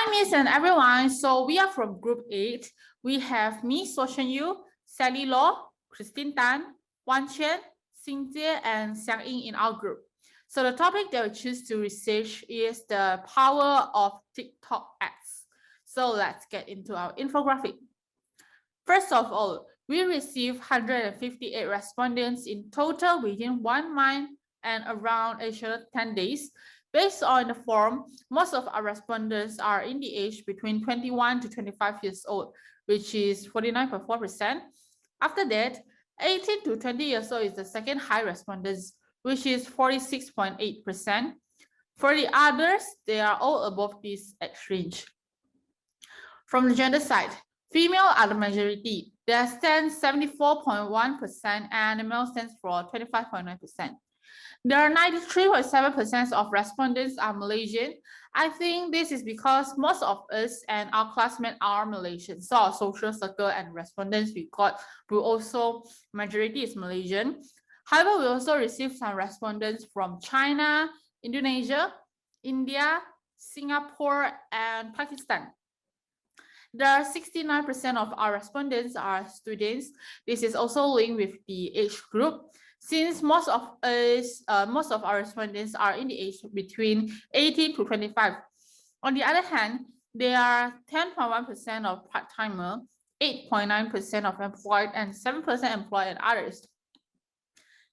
Hi, Miss and everyone. So we are from Group 8. We have me, Soh Chen Yu, Sally Law, Kristine Tan, Wan Quan, Xing Jie, and Xiang Ying in our group. So the topic that we choose to research is the power of TikTok ads. So let's get into our infographic. First of all, we received 158 respondents in total within 1 month and around 10 days. Based on the form, most of our respondents are in the age between 21 to 25 years old, which is 49.4%. After that, 18 to 20 years old is the second high respondents, which is 46.8%. For the others, they are all above this age range. From the gender side, female are the majority. They stand 74.1% and the male stands for 25.9%. There are 93.7% of respondents are Malaysian. I think this is because most of us and our classmates are Malaysian. So our social circle and respondents we got will also majority is Malaysian. However, we also received some respondents from China, Indonesia, India, Singapore, and Pakistan. There are 69% of our respondents are students. This is also linked with the age group. Since most of our respondents are in the age between 18 to 25. On the other hand, there are 10.1% of part-timer, 8.9% of employed, and 7% employed and others.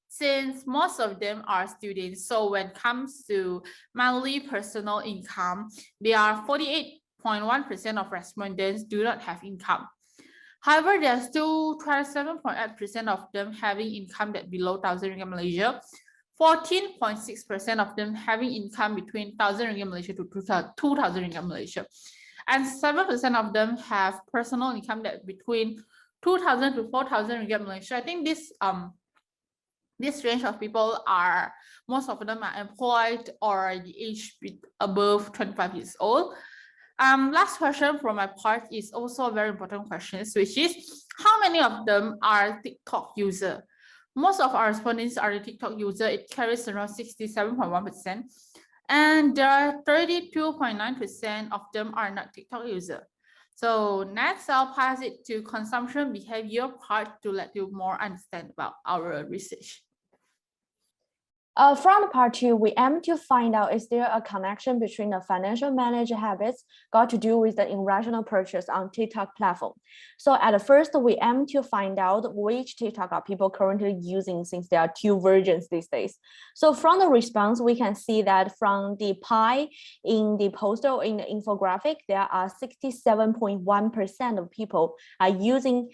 Since most of them are students, so when it comes to monthly personal income, they are 48.1% of respondents do not have income. However, there are still 27.8% of them having income that below 1,000 ringgit Malaysia, 14.6% of them having income between 1,000 ringgit Malaysia to 2,000 ringgit Malaysia, and 7% of them have personal income that between 2,000 to 4,000 ringgit Malaysia. I think this range of people are, most of them are employed or the age above 25 years old. Last question from my part is also a very important question, which is how many of them are TikTok user? Most of our respondents are the TikTok user. It carries around 67.1%, and there are 32.9% of them are not TikTok user. So next, I'll pass it to consumption behavior part to let you more understand about our research. From part 2, we aim to find out is there a connection between the financial management habits got to do with the irrational purchase on TikTok platform. So at first, we aim to find out which TikTok are people currently using, since there are 2 versions these days. So from the response, we can see that from the pie in the poster in the infographic, there are 67.1% of people are using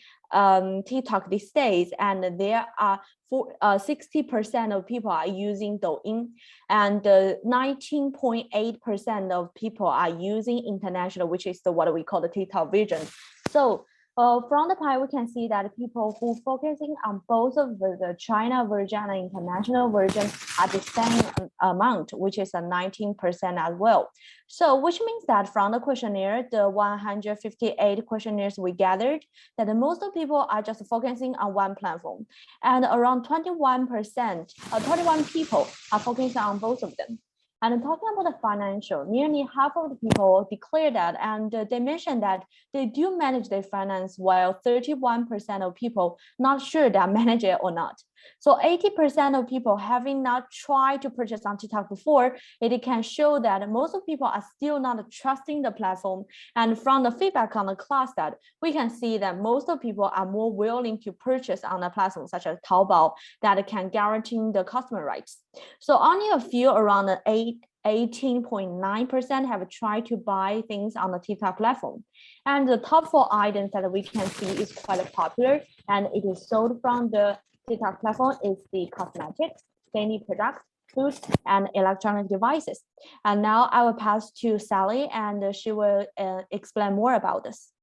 TikTok these days, and there are 60% of people are using Douyin, and 19.8% of people are using international, which is what we call the TikTok version. So from the pie, we can see that people who focusing on both of the China version and international version are the same amount, which is a 19% as well. So which means that from the questionnaire, the 158 questionnaires we gathered, that most of people are just focusing on one platform, and around 21 people are focusing on both of them. And talking about the financial, nearly half of the people declare that, and they mentioned that they do manage their finance, while 31% of people not sure they manage it or not. So 80% of people having not tried to purchase on TikTok before, it can show that most of people are still not trusting the platform. And from the feedback on the class, that we can see that most of people are more willing to purchase on a platform such as Taobao that can guarantee the customer rights. So only a few, around 18.9% have tried to buy things on the TikTok platform. And the top 4 items that we can see is quite popular, and it is sold from the TikTok platform is the cosmetics, daily products, food, and electronic devices. And now I will pass to Sally, and she will explain more about this.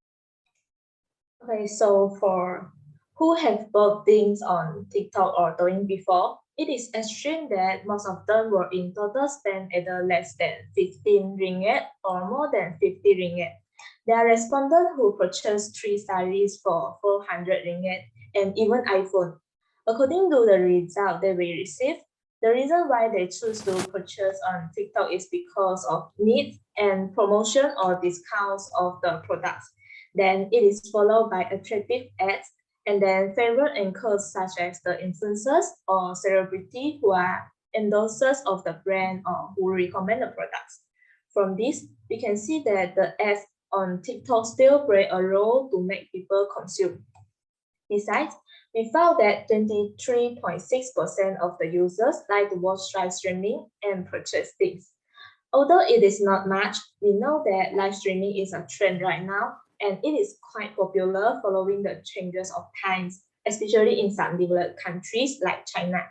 Okay, so for who have bought things on TikTok or Douyin before, it is assumed that most of them were in total spend either less than 15 ringgit or more than 50 ringgit. There are respondents who purchased 3 sarees for 400 ringgit and even iPhone. According to the result that we received, the reason why they choose to purchase on TikTok is because of need, and promotion or discounts of the products. Then it is followed by attractive ads, and then favorite anchors such as the influencers or celebrity who are endorsers of the brand or who recommend the products. From this, we can see that the ads on TikTok still play a role to make people consume. Besides, we found that 23.6% of the users like to watch live streaming and purchase things. Although it is not much, we know that live streaming is a trend right now, and it is quite popular following the changes of times, especially in some developed countries like China.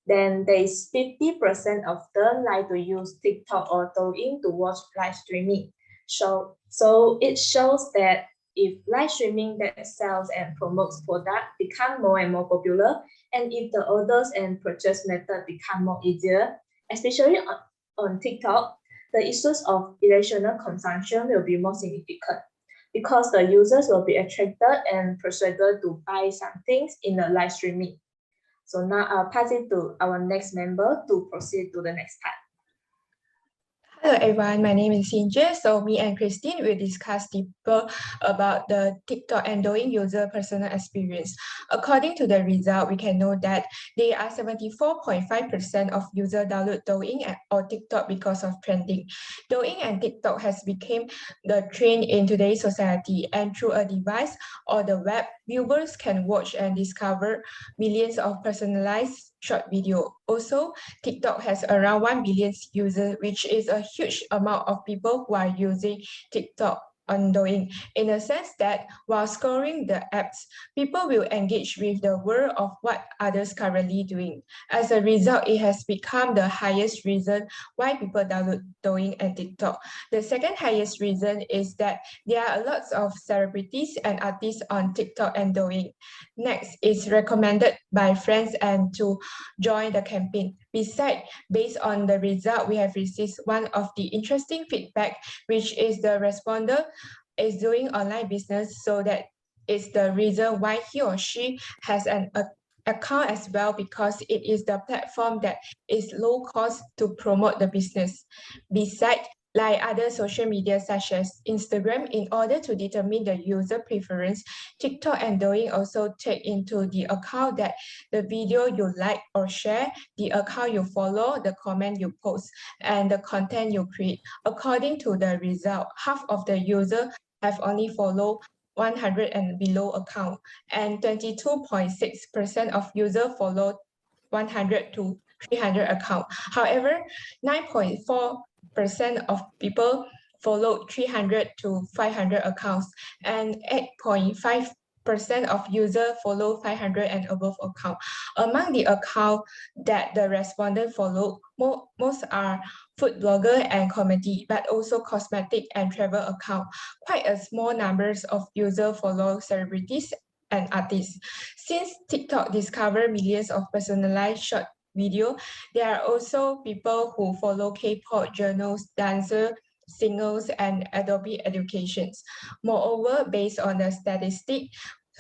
Then there is 50% of them like to use TikTok or Douyin to watch live streaming. So it shows that if live streaming that sells and promotes product become more and more popular, and if the orders and purchase method become more easier, especially on TikTok, the issues of irrational consumption will be more significant because the users will be attracted and persuaded to buy some things in the live streaming. So now I'll pass it to our next member to proceed to the next part. Hello everyone, my name is Xin Jie. So me and Kristine will discuss deeper about the TikTok and Douyin user personal experience. According to the result, we can know that there are 74.5% of users download Douyin or TikTok because of trending. Douyin and TikTok has become the trend in today's society, and through a device or the web, viewers can watch and discover millions of personalized short video. Also, TikTok has around 1 billion users, which is a huge amount of people who are using TikTok on Douyin, in a sense that while scrolling the apps, people will engage with the world of what others currently doing. As a result, it has become the highest reason why people download Douyin and TikTok. The second highest reason is that there are lots of celebrities and artists on TikTok and Douyin. Next is recommended by friends and to join the campaign. Besides, based on the result, we have received one of the interesting feedback, which is the responder is doing online business, so that is the reason why he or she has an account as well, because it is the platform that is low cost to promote the business. Besides, like other social media such as Instagram, in order to determine the user preference, TikTok and Douyin also take into the account that the video you like or share, the account you follow, the comment you post, and the content you create. According to the result, half of the user have only followed 100 and below account, and 22.6% of users follow 100 to 300 account. However, 9.4% of people follow 300 to 500 accounts, and 8.5% of users follow 500 and above account. Among the account that the respondent follow, most are food blogger and comedy, but also cosmetic and travel account. Quite a small numbers of users follow celebrities and artists. Since TikTok discover millions of personalized short video, there are also people who follow K-pop, journals, dancers, singers, and Adobe educations. Moreover, based on the statistic,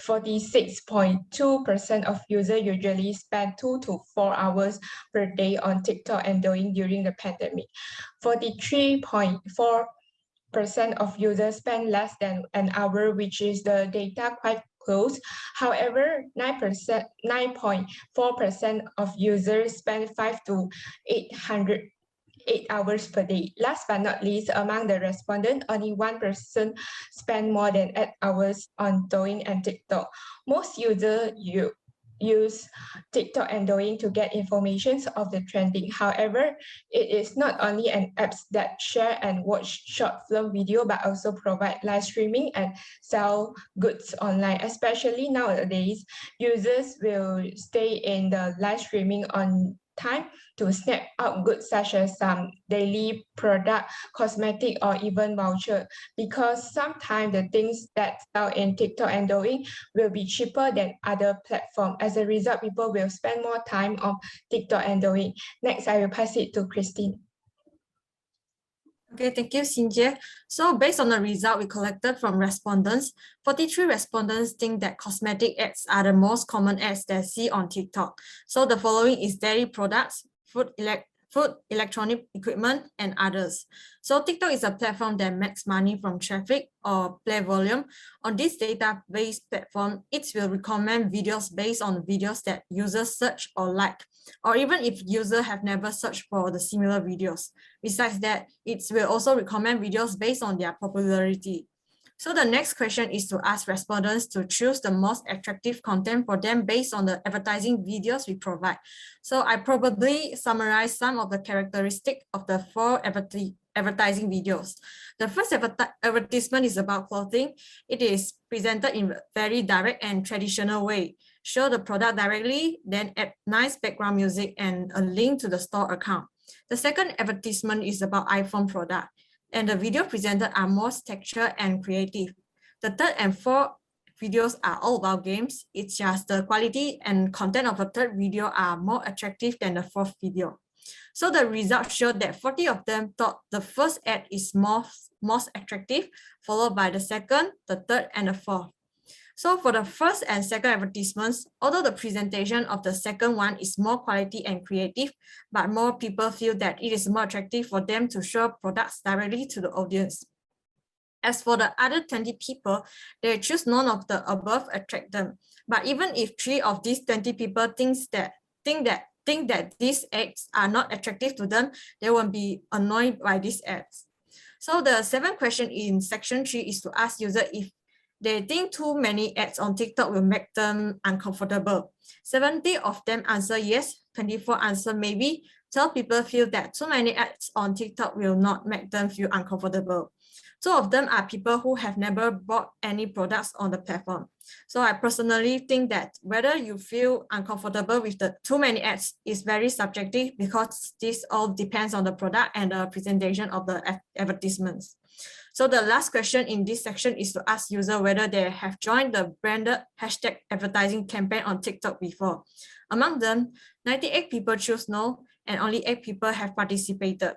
46.2% of users usually spend 2 to 4 hours per day on TikTok and Douyin during the pandemic. 43.4% of users spend less than an hour, which is the data quite close. However, 9.4% of users spend 5 to 8 hours per day. Last but not least, among the respondents, only 1% spend more than 8 hours on Douyin and TikTok. Most users use TikTok and Douyin to get information of the trending. However, it is not only an app that share and watch short film video, but also provide live streaming and sell goods online. Especially nowadays, users will stay in the live streaming on time to snap out goods such as some daily product, cosmetic, or even voucher, because sometimes the things that sell in TikTok and Douyin will be cheaper than other platforms. As a result, people will spend more time on TikTok and Douyin. Next, I will pass it to Kristine. Okay, thank you, Xin Jie. So based on the result we collected from respondents, 43 respondents think that cosmetic ads are the most common ads they see on TikTok. So the following is dairy products, food food, electronic equipment, and others. So TikTok is a platform that makes money from traffic or play volume. On this database platform, it will recommend videos based on videos that users search or like, or even if users have never searched for the similar videos. Besides that, it will also recommend videos based on their popularity. So the next question is to ask respondents to choose the most attractive content for them based on the advertising videos we provide. So I probably summarize some of the characteristics of the 4 advertising videos. The first advertisement is about clothing. It is presented in a very direct and traditional way. Show the product directly, then add nice background music and a link to the store account. The second advertisement is about iPhone product, and the video presented are more textured and creative. The third and fourth videos are all about games. It's just the quality and content of the third video are more attractive than the fourth video. So the results showed that 40 of them thought the first ad is most attractive, followed by the second, the third, and the fourth. So for the first and second advertisements, although the presentation of the second one is more quality and creative, but more people feel that it is more attractive for them to show products directly to the audience. As for the other 20 people, they choose none of the above attract them. But even if 3 of these 20 people think that these ads are not attractive to them, they won't be annoyed by these ads. So the 7th question in section 3 is to ask user if they think too many ads on TikTok will make them uncomfortable. 70 of them answer yes, 24 answer maybe. 12 people feel that too many ads on TikTok will not make them feel uncomfortable. 2 of them are people who have never bought any products on the platform. So I personally think that whether you feel uncomfortable with the too many ads is very subjective, because this all depends on the product and the presentation of the advertisements. So the last question in this section is to ask user whether they have joined the branded hashtag advertising campaign on TikTok before. Among them, 98 people choose no, and only 8 people have participated.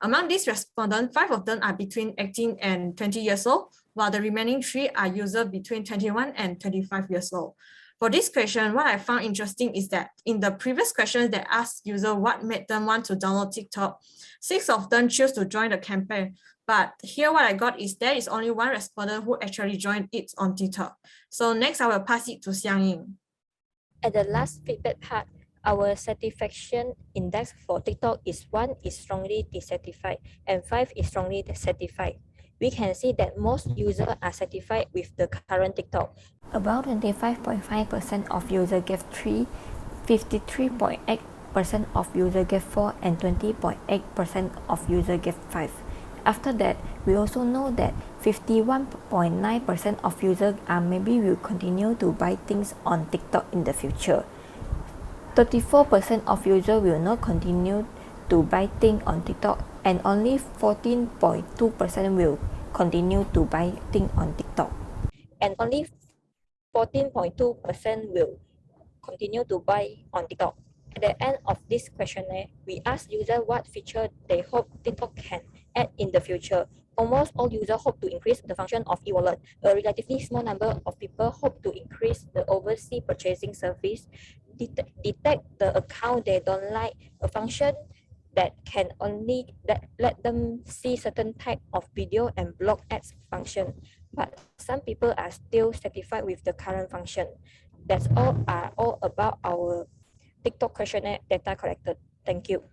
Among these respondents, 5 of them are between 18 and 20 years old, while the remaining 3 are users between 21 and 25 years old. For this question, what I found interesting is that in the previous questions that asked user what made them want to download TikTok, 6 of them choose to join the campaign. But here what I got is there is only 1 respondent who actually joined it on TikTok. So next I will pass it to Xiang Ying. At the last feedback part, our satisfaction index for TikTok is 1 is strongly dissatisfied and 5 is strongly satisfied. We can see that most users are satisfied with the current TikTok. About 25.5% of users gave 3, 53.8% of users gave 4, and 20.8% of users gave 5. After that, we also know that 51.9% of users maybe will continue to buy things on TikTok in the future. 34% of users will not continue to buy things on TikTok, and only 14.2% will continue to buy things on TikTok. And only 14.2% will continue to buy on TikTok. At the end of this questionnaire, we asked users what feature they hope TikTok can add in the future. Almost all users hope to increase the function of e-wallet. A relatively small number of people hope to increase the overseas purchasing service, detect the account they don't like, a function that can only let them see certain type of video, and block ads function. But some people are still satisfied with the current function. That's all about our TikTok questionnaire data collected. Thank you.